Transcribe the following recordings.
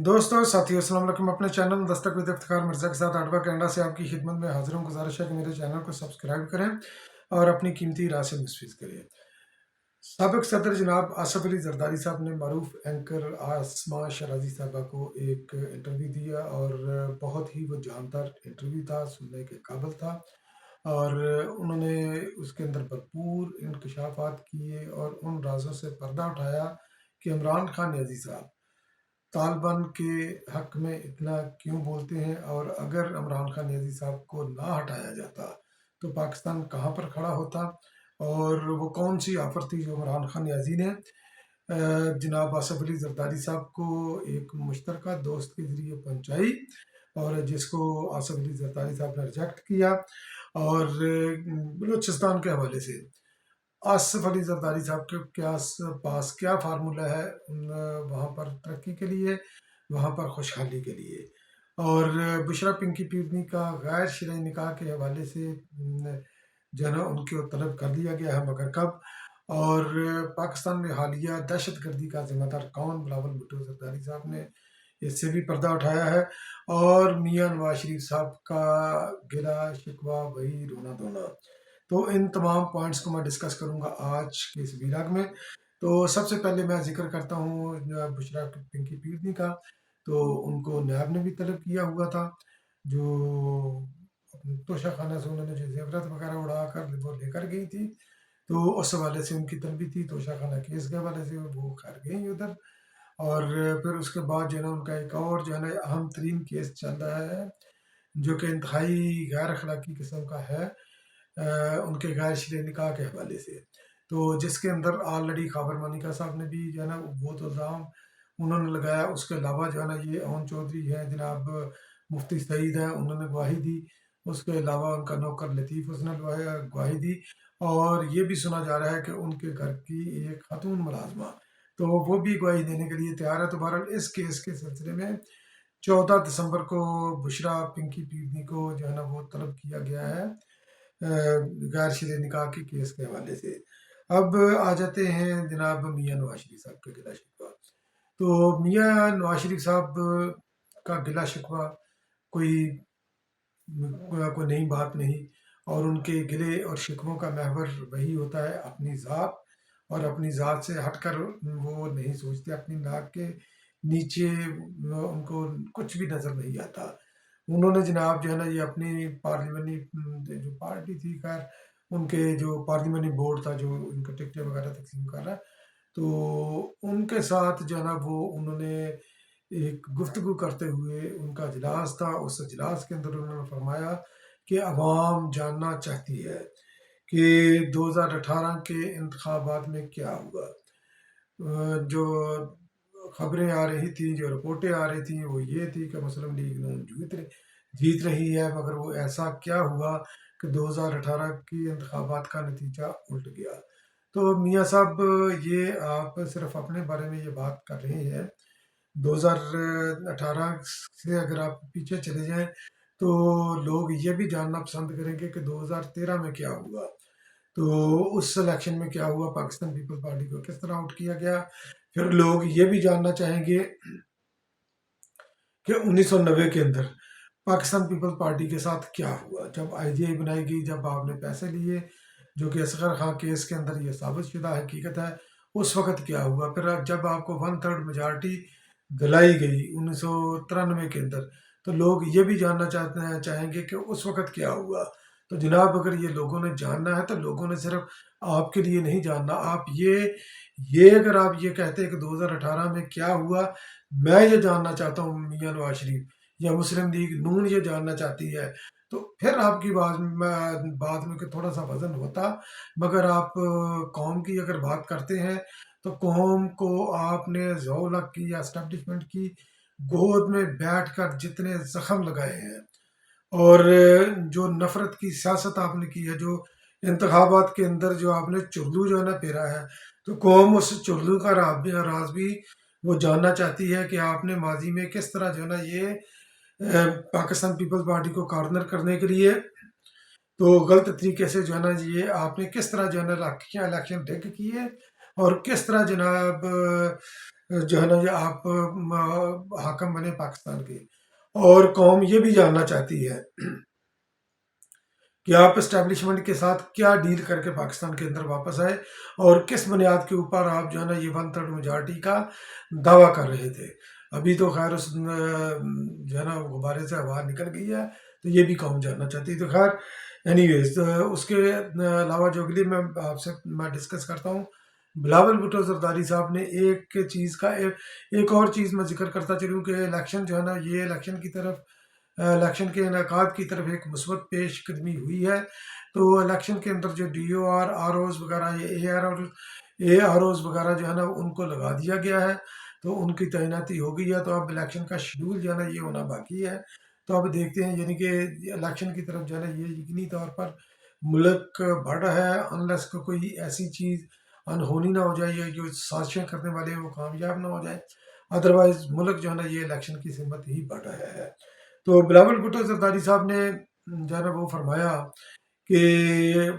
दोस्तों साथियों अस्सलाम वालेकुम। अपने चैनल दस्तक विद इफ्तिखार मिर्ज़ा के साथ आडवा कनाडा से आपकी खिदमत में हाजिर हूँ। गुजारिश है कि मेरे चैनल को सब्सक्राइब करें और अपनी कीमती राय से मुस्तफ़ीद करें। साबिक़ सदर जनाब आसिफ अली ज़रदारी साहब ने मरूफ एंकर आसमा शराजी साहबा को एक इंटरव्यू दिया और बहुत ही वो जानदार इंटरव्यू था, सुनने के काबिल था। और उन्होंने उसके अंदर भरपूर इंकशाफात किए और उन राजों से पर्दा उठाया कि इमरान खान न्याजी साहब तालिबान के हक में इतना क्यों बोलते हैं, और अगर इमरान खान न्याजी साहब को ना हटाया जाता तो पाकिस्तान कहाँ पर खड़ा होता, और वो कौन सी ऑफर थी जो इमरान खान न्याजी ने जनाब आसिफ अली जरदारी साहब को एक मुश्तरका दोस्त के ज़रिए पहुंचाई, और जिसको आसिफ अली जरदारी साहब ने रिजेक्ट किया। और बलूचिस्तान के हवाले से आसिफ अली जरदारी साहब के पास क्या फार्मूला है वहाँ पर तरक्की के लिए, वहाँ पर खुशहाली के लिए। और बुशरा पिंकी पीरनी का गैर शरई निकाह के हवाले से जो है ना उनको तलब कर लिया गया है, मगर कब। और पाकिस्तान में हालिया दहशत गर्दी का जिम्मेदार कौन, बिलावल भुट्टो जरदारी साहब ने इससे भी पर्दा उठाया है। और मियाँ नवाज शरीफ साहब का गिला शिकवा वही रोना धोना। तो इन तमाम पॉइंट्स को मैं डिस्कस करूंगा आज के इस वीलॉग में। तो सबसे पहले मैं जिक्र करता हूँ बुशरा पिंकी पीरनी का। तो उनको नैब ने भी तलब किया हुआ था, जो तोशा खाना से उन्होंने जो जेवरात वगैरह उड़ा कर वो लेकर गई थी, तो उस हवाले से उनकी तलबी थी। तोशा खाना केस के हवाले से वो खैर गई उधर। और फिर उसके बाद जो है ना उनका एक और जो है ना अहम तरीन केस चल रहा है, जो कि इंतहाई गैर अखलाकी किस्म का है, उनके गैर शरई निकाह के हवाले से। तो जिसके अंदर ऑलरेडी खबर मनिका साहब ने भी जो है ना वो तो इल्ज़ाम उन्होंने लगाया। उसके अलावा जो है ना ये ओन चौधरी हैं, जनाब मुफ्ती सईद हैं, उन्होंने गवाही दी। उसके अलावा उनका नौकर लतीफ़ उसने गवाही दी। और ये भी सुना जा रहा है कि उनके घर की एक खातून मुलाजमा, तो वो भी गवाही देने के लिए तैयार है। तो बहरहाल इस केस के सिलसिले में 14 दिसंबर को बुशरा पिंकी पीरनी को जो है ना वो तलब किया गया है गैर शरई निकाह के केस के हवाले से। अब आ जाते हैं जनाब मियाँ नवाज शरीफ साहब के गिला शिकवा। तो मियाँ नवाज शरीफ साहब का गिला शिकवा कोई कोई नई बात नहीं, और उनके गिले और शिकवों का महवर वही होता है अपनी ज़ात, और अपनी ज़ात से हटकर वो नहीं सोचते। अपनी नाक के नीचे उनको कुछ भी नज़र नहीं आता। उन्होंने जनाब जो है ना ये अपनी पार्लियामेंट्री जो पार्टी थी, खैर उनके जो पार्लियामेंट्री बोर्ड था जो इनका टिकटें वगैरह तकसीम कर रहा है, तो उनके साथ जो है ना वो उन्होंने एक गुफ्तगू करते हुए उनका इजलास था। उस इजलास के अंदर उन्होंने फरमाया कि अवाम जानना चाहती है कि 2018 के इंतखाबात में क्या हुआ। जो खबरें आ रही थी, जो रिपोर्टें आ रही थी, वो ये थी कि मुस्लिम लीग नून जीत रही है, मगर वो ऐसा क्या हुआ कि 2018 की इंतखाबात का नतीजा उल्ट गया। तो मियाँ साहब ये आप सिर्फ अपने बारे में ये बात कर रहे हैं। 2018 से अगर आप पीछे चले जाएं तो लोग ये भी जानना पसंद करेंगे कि 2013 में क्या हुआ। तो उस इलेक्शन में क्या हुआ, पाकिस्तान पीपल पार्टी को किस तरह आउट किया गया। फिर लोग ये भी जानना चाहेंगे कि 1990 के अंदर पाकिस्तान पीपल पार्टी के साथ क्या हुआ, जब आईजीआई बनाई गई, जब आपने पैसे लिए, जो कि असगर खां केस के अंदर ये साबित शुदा हकीकत है। उस वक्त क्या हुआ, फिर जब आपको 1/3 मेजॉरिटी दिलाई गई 1993 के अंदर, तो लोग ये भी जानना चाहेंगे कि उस वक्त क्या हुआ। तो जनाब अगर ये लोगों ने जानना है तो लोगों ने सिर्फ आपके लिए नहीं जानना। आप ये अगर आप ये कहते हैं कि 2018 में क्या हुआ, मैं ये जानना चाहता हूँ, मियाँ नवाज शरीफ या मुस्लिम लीग नून ये जानना चाहती है, तो फिर आपकी बात में कि थोड़ा सा वजन होता। मगर आप कौम की अगर बात करते हैं तो कौम को आपने ज़ौलक की या एस्टेब्लिशमेंट की गोद में बैठकर जितने जख्म लगाए हैं, और जो नफरत की सियासत आपने की है, जो इंतखाबात के अंदर जो आपने चुगलू जो है ना पेरा है, तो कौम उस चुगलू का राज भी वो जानना चाहती है कि आपने माजी में किस तरह जो है ना ये पाकिस्तान पीपल्स पार्टी को कॉर्नर करने के लिए, तो गलत तरीके से जो है ना ये आपने किस तरह जो है ना इलेक्शन रिग किए, और किस तरह जनाब जो है ना ये आप हाकम बने पाकिस्तान के। और कौम ये भी जानना चाहती है कि आप एस्टेब्लिशमेंट के साथ क्या डील करके पाकिस्तान के अंदर वापस आए, और किस बुनियाद के ऊपर आप जो है ना ये 1/3 मेजॉरिटी का दावा कर रहे थे। अभी तो खैर उस जो है ना गुब्बारे से हवा निकल गई है, तो ये भी कौम जानना चाहती है। तो खैर एनीवेज, उसके अलावा जो अगली मैं डिस्कस करता हूँ, बिलावल भुट्टो जरदारी साहब ने एक चीज़ का एक और चीज़ मैं जिक्र करता चलूँ कि इलेक्शन जो है ना ये इलेक्शन के इनकाद की तरफ एक मुस्बत पेश कदमी हुई है। तो इलेक्शन के अंदर जो D O R R Os वगैरह, ये ए आर ओज़ वगैरह जो है ना उनको लगा दिया गया है, तो उनकी तैनाती हो गई है। तो अब इलेक्शन का शेड्यूल जो है ना ये होना बाकी है। तो अब देखते हैं, यानी कि इलेक्शन की तरफ जो है ना ये यकीनी तौर पर मुल्क बढ़ रहा है, अनलेस को कोई ऐसी चीज़ अनहोनी ना हो जाए, या जो साजिशें करने वाले हैं वो कामयाब ना हो जाए। अदरवाइज मुल्क जो है ना ये इलेक्शन की सिमत ही बढ़ रहा है। तो बिलावल भुट्टो जरदारी साहब ने जो है ना वो फरमाया कि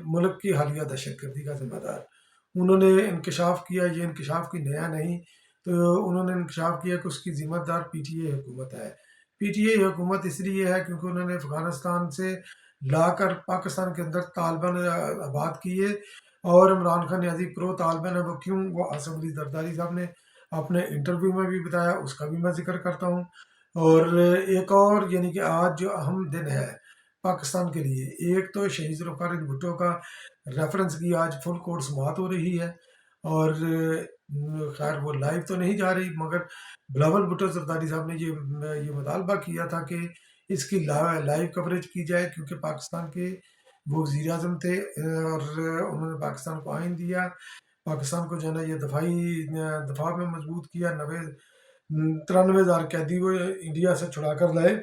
मुल्क की हालिया दहशतगर्दी का जिम्मेदार उन्होंने इंकशाफ किया। ये इंकशाफ कोई नया नहीं, तो उन्होंने इंकशाफ किया कि उसकी जिम्मेदार पी टी ए हुकूमत है। पी टी ए हुकूमत इसलिए है क्योंकि उन्होंने अफ़गानिस्तान से लाकर पाकिस्तान के अंदर तालिबान आबाद किए, और इमरान खान न्याजी प्रो तालिबान है। वो क्यों, वो आसफ अली जरदारी साहब ने अपने इंटरव्यू में भी बताया, उसका भी मैं जिक्र करता हूँ। और एक और, यानी कि आज जो अहम दिन है पाकिस्तान के लिए, एक तो शहीद जुल्फ़िकार अली भुट्टो का रेफरेंस की आज फुल कोर्ट समाअत हो रही है। और खैर वो लाइव तो नहीं जा रही, मगर बिलावल भुट्टो जरदारी साहब ने ये मुतालबा किया था कि इसकी लाइव कवरेज की जाए, क्योंकि पाकिस्तान के वो वज़ीर आज़म थे, और उन्होंने पाकिस्तान को आइन दिया, पाकिस्तान को जो है ना ये दफा में मजबूत किया, 93,000 कैदी वो इंडिया से छुड़ा कर लाए।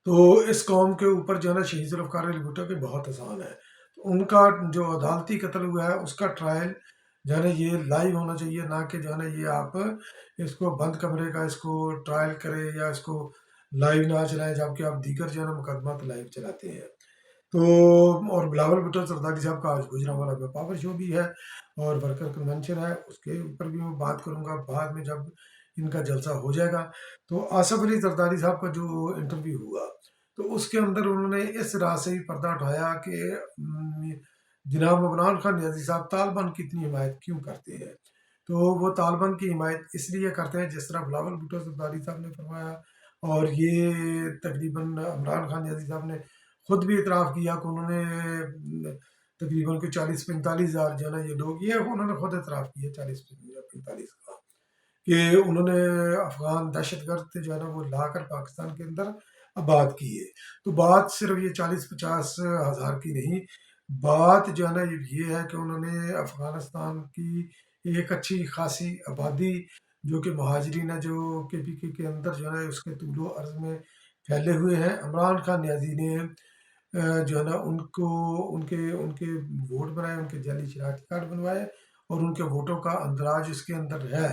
तो इस कौम के ऊपर जो है ना शहीद जुल्फ़िकार अली भुट्टो के बहुत एहसान है। तो उनका जो अदालती कत्ल हुआ है उसका ट्रायल जो है ना ये लाइव होना चाहिए, ना कि जो है ना ये आप इसको बंद कमरे का इसको ट्रायल करें या इसको लाइव ना चलाएं, जबकि आप दीगर जो है ना मुकदमा तो लाइव चलाते हैं। तो और बिलावल भुट्टो जरदारी साहब का आज गुजरांवाला में पावर शो भी है, और वर्कर कन्वेंशन है, उसके ऊपर भी मैं बात करूंगा बाद में जब इनका जलसा हो जाएगा। तो आसफ अली जरदारी साहब का जो इंटरव्यू हुआ, तो उसके अंदर उन्होंने इस राह से ही पर्दा उठाया कि जनाब इमरान खान न्याजी साहब तालिबान की इतनी हिमायत क्यों करते हैं। तो वो तालिबान की हिमायत इसलिए करते हैं, जिस तरह बिलावल भुट्टो जरदारी साहब ने फरमाया, और ये तकरीबन इमरान खान न्याजी साहब ने खुद भी इतराफ़ किया कि उन्होंने तकरीबन कोई 40-45 हज़ार जो है ना ये लोग, ये उन्होंने खुद इतराफ़ किया 40-45 का, कि उन्होंने अफ़गान दहशतगर्द जो है ना वो लाकर पाकिस्तान के अंदर आबाद किए। तो बात सिर्फ ये 40-50 हज़ार की नहीं, बात जो है ना ये है कि उन्होंने अफ़गानिस्तान की एक अच्छी खासी आबादी, जो कि महाजरीन है, जो के पी के अंदर जो है उसके तूलो अर्ज़ में फैले हुए हैं। इमरान खान न्याजी ने जो है ना उनको उनके उनके वोट बनाए, उनके जाली शनाख्ती कार्ड बनवाए, और उनके वोटों का अंदराज उसके अंदर है।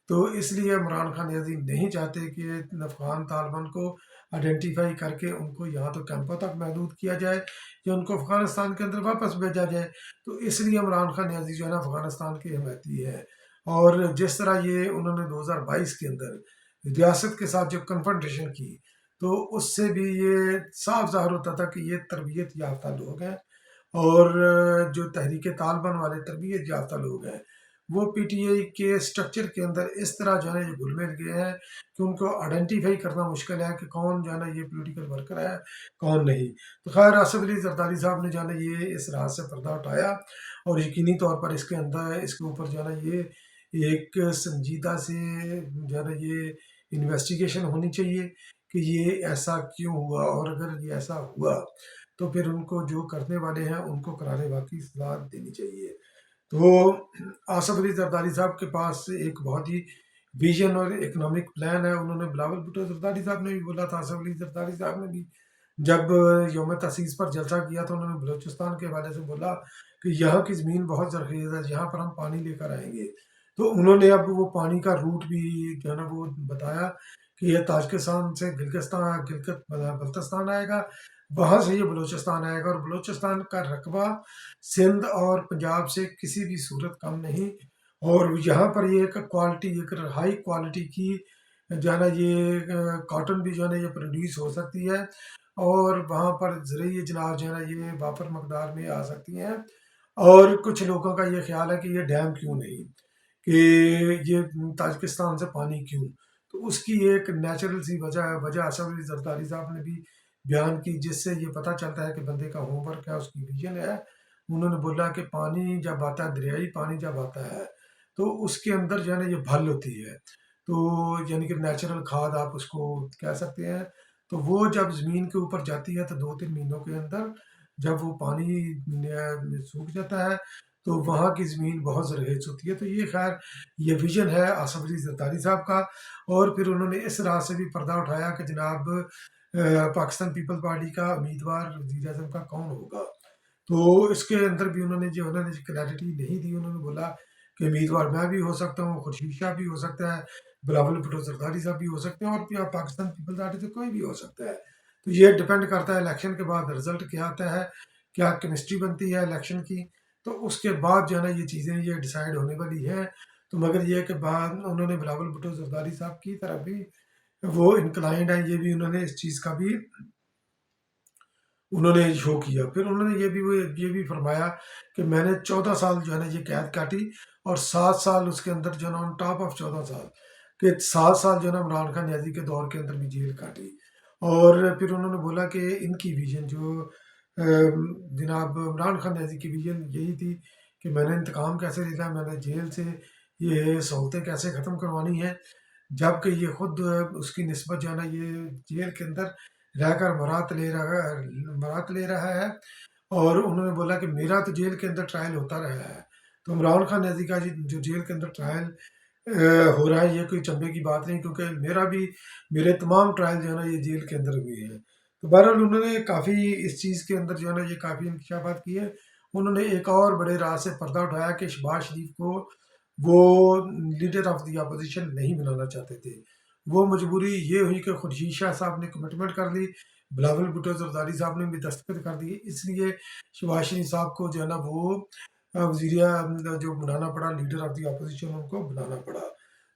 तो इसलिए इमरान खान न्याजी नहीं चाहते कि अफ़गान तालिबान को आइडेंटिफाई करके उनको यहाँ तो कैंपों तक महदूद किया जाए, या उनको अफ़गानिस्तान के अंदर वापस भेजा जाए। तो इसलिए इमरान खान न्याजी जो है ना अफ़गानिस्तान के हिमायती है। और जिस तरह ये उन्होंने 2022 के अंदर रियासत के साथ जो कन्फ्रंटेशन की, तो उससे भी ये साफ ज़ाहिर होता था कि ये तरबियत याफ्ता लोग हैं, और जो तहरीक तालिबान वाले तरबियत याफ्ता लोग हैं, वो पीटीआई के स्ट्रक्चर के अंदर इस तरह जो है ये घुल मिल गए हैं कि उनको आइडेंटिफाई करना मुश्किल है कि कौन जो है ना ये पॉलिटिकल वर्कर है, कौन नहीं। तो खैर आसफ अली जरदारी साहब ने जो है ना ये इस राह से पर्दा उठाया, और यकीनी तौर पर इसके अंदर इसके ऊपर जो है ना ये एक संजीदा से जो है ना ये इन्वेस्टिगेशन होनी चाहिए कि ये ऐसा क्यों हुआ, और अगर ये ऐसा हुआ तो फिर उनको जो करने वाले हैं उनको करारे वाकई सजा देनी चाहिए। तो आसफ अली जरदारी साहब के पास एक बहुत ही विजन और इकोनॉमिक प्लान है। उन्होंने बिलावल भुट्टो जरदारी साहब ने भी बोला था, आसफ अली जरदारी साहब ने भी जब यौम तसीस पर जलसा किया तो उन्होंने बलूचिस्तान के हवाले से बोला कि यहाँ की ज़मीन बहुत ज़रख़ीज़ है, यहाँ पर हम पानी लेकर आएंगे। तो उन्होंने अब वो पानी का रूट भी जो है ना वो बताया कि यह ताजिकिस्तान से गिलगित बल्तिस्तान आएगा, वहाँ से ये बलूचिस्तान आएगा, और बलूचिस्तान का रकबा सिंध और पंजाब से किसी भी सूरत कम नहीं, اور یہاں پر یہ ایک کوالٹی، ایک ہائی کوالٹی کی جو ہے نا یہ کاٹن بھی جو ہے نا یہ پروڈیوس ہو سکتی ہے، اور وہاں پر زرعی اجناس جو ہے نا یہ وافر مقدار میں آ سکتی ہیں۔ اور کچھ لوگوں کا یہ خیال ہے کہ یہ ڈیم کیوں نہیں، کہ یہ تاجکستان سے پانی کیوں؟ تو اس کی ایک نیچرل سی وجہ اسد علی زرداری صاحب نے بھی بیان کی، جس سے یہ پتہ چلتا ہے کہ بندے کا ہوم ورک ہے، اس کی ویژن ہے۔ انہوں نے بولا کہ پانی جب آتا ہے، دریائی پانی جب آتا ہے تو اس کے اندر جو ہے نا یہ بھل ہوتی ہے، تو یعنی کہ نیچرل کھاد آپ اس کو کہہ سکتے ہیں۔ تو وہ جب زمین کے اوپر جاتی ہے تو 2-3 مہینوں کے اندر جب وہ پانی سوکھ جاتا ہے تو وہاں کی زمین بہت زرخیز ہوتی ہے۔ تو یہ خیر یہ ویژن ہے آصف علی زرداری صاحب کا۔ اور پھر انہوں نے اس راہ سے بھی پردہ اٹھایا کہ جناب پاکستان پیپل پارٹی کا امیدوار وزیر اعظم کا کون ہوگا۔ تو اس کے اندر بھی انہوں نے کلیئرٹی نہیں دی۔ انہوں نے بولا کہ امیدوار میں بھی ہو سکتا ہوں، خورشید شاہ بھی ہو سکتا ہے، بلاول بھٹو زرداری صاحب بھی ہو سکتے ہیں، اور پاکستان پیپل پارٹی سے کوئی بھی ہو سکتا ہے۔ تو یہ ڈپینڈ کرتا ہے الیکشن کے بعد رزلٹ کیا آتا ہے، کیا کیمسٹری بنتی ہے الیکشن کی، تو اس کے بعد جو ہے نا یہ چیزیں یہ ڈیسائیڈ ہونے والی ہیں۔ تو مگر یہ کہ بعد انہوں نے بلاول بھٹو زرداری صاحب کی طرف بھی وہ انکلائنڈ ہیں، یہ بھی انہوں نے اس چیز کا بھی انہوں نے شو کیا۔ پھر انہوں نے یہ بھی فرمایا کہ میں نے 14 سال جو ہے نا یہ قید کاٹی، اور 7 سال اس کے اندر جو ہے نا آن ٹاپ آف 14 سال، کہ 7 سال جو ہے نا عمران خان نیازی کے دور کے اندر بھی جیل کاٹی۔ اور پھر انہوں نے بولا کہ ان کی ویژن جو جناب عمران خان نیازی کی ویژن یہی تھی کہ میں نے انتقام کیسے لینا ہے، میں نے جیل سے یہ سہولتیں کیسے ختم کروانی ہیں، جبکہ یہ خود اس کی نسبت جو ہے نا یہ جیل کے اندر رہ کر برات لے رہا ہے۔ اور انہوں نے بولا کہ میرا تو جیل کے اندر ٹرائل ہوتا رہا ہے، تو عمران خان نیازی کا جو جیل کے اندر ٹرائل ہو رہا ہے یہ کوئی چمبے کی بات نہیں، کیونکہ میرے تمام ٹرائل جو ہے نا یہ جیل کے اندر ہوئے ہیں۔ تو بہرحال انہوں نے کافی اس چیز کے اندر جو ہے نا یہ کافی انکشافات کیے۔ انہوں نے ایک اور بڑے راز سے پردہ اٹھایا کہ شہباز شریف کو وہ لیڈر آف دی اپوزیشن نہیں بنانا چاہتے تھے۔ وہ مجبوری یہ ہوئی کہ خورشید شاہ صاحب نے کمٹمنٹ کر لی، بلاول بھٹو زرداری صاحب نے بھی دستخط کر دیے، اس لیے شہباز شریف صاحب کو جو ہے نا وہ وزیر جو بنانا پڑا، لیڈر آف دی اپوزیشن ان کو بنانا پڑا۔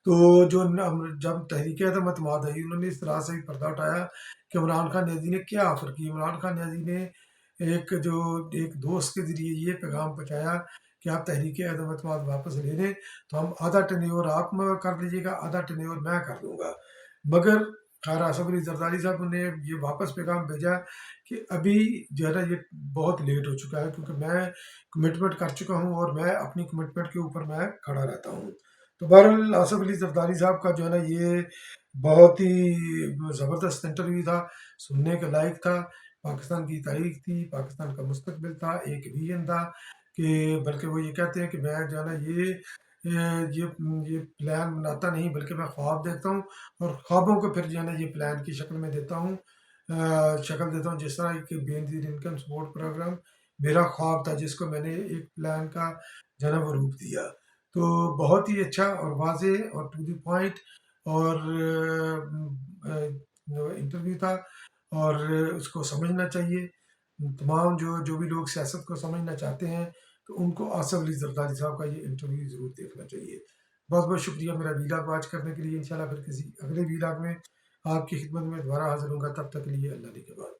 تو جب تحریک عدم اعتماد آئی، انہوں نے اس طرح سے بھی پردہ اٹھایا کہ عمران خان نیازی نے کیا آفر کی۔ عمران خان نیازی نے ایک دوست کے ذریعے یہ پیغام پہنچایا کہ آپ تحریک عدم اعتماد واپس لے لیں، تو ہم آدھا ٹینیور آپ کر لیجیے گا، آدھا ٹینیور میں کر لوں گا۔ مگر خیر آصف علی زرداری صاحب نے یہ واپس پیغام بھیجا کہ ابھی جو ہے نا یہ بہت لیٹ ہو چکا ہے، کیونکہ میں کمٹمنٹ کر چکا ہوں اور میں اپنی کمٹمنٹ کے اوپر میں کھڑا رہتا ہوں۔ تو بہرحال آصف علی زرداری صاحب کا جو ہے نا یہ بہت ہی زبردست انٹرویو تھا، سننے کے لائق تھا۔ پاکستان کی تاریخ تھی، پاکستان کا مستقبل تھا، ایک ویژن تھا، کہ بلکہ وہ یہ کہتے ہیں کہ میں جو ہے نا یہ پلان بناتا نہیں بلکہ میں خواب دیکھتا ہوں، اور خوابوں کو پھر جو ہے نا یہ پلان کی شکل میں شکل دیتا ہوں، جس طرح کہ بے نظیر انکم سپورٹ پروگرام میرا خواب تھا، جس کو میں نے ایک پلان کا جو ہے نا وہ روپ دیا۔ تو بہت ہی اچھا اور واضح اور ٹو دی پوائنٹ اور انٹرویو تھا، اور اس کو سمجھنا چاہیے تمام جو بھی لوگ سیاست کو سمجھنا چاہتے ہیں، تو ان کو آصف علی زرداری صاحب کا یہ انٹرویو ضرور دیکھنا چاہیے۔ بہت بہت شکریہ میرا ویلاگ واچ کرنے کے لیے۔ انشاءاللہ پھر کسی اگلے ویلاگ میں آپ کی خدمت میں دوبارہ حاضر ہوں گا، تب تک کے لیے اللہ کے بعد۔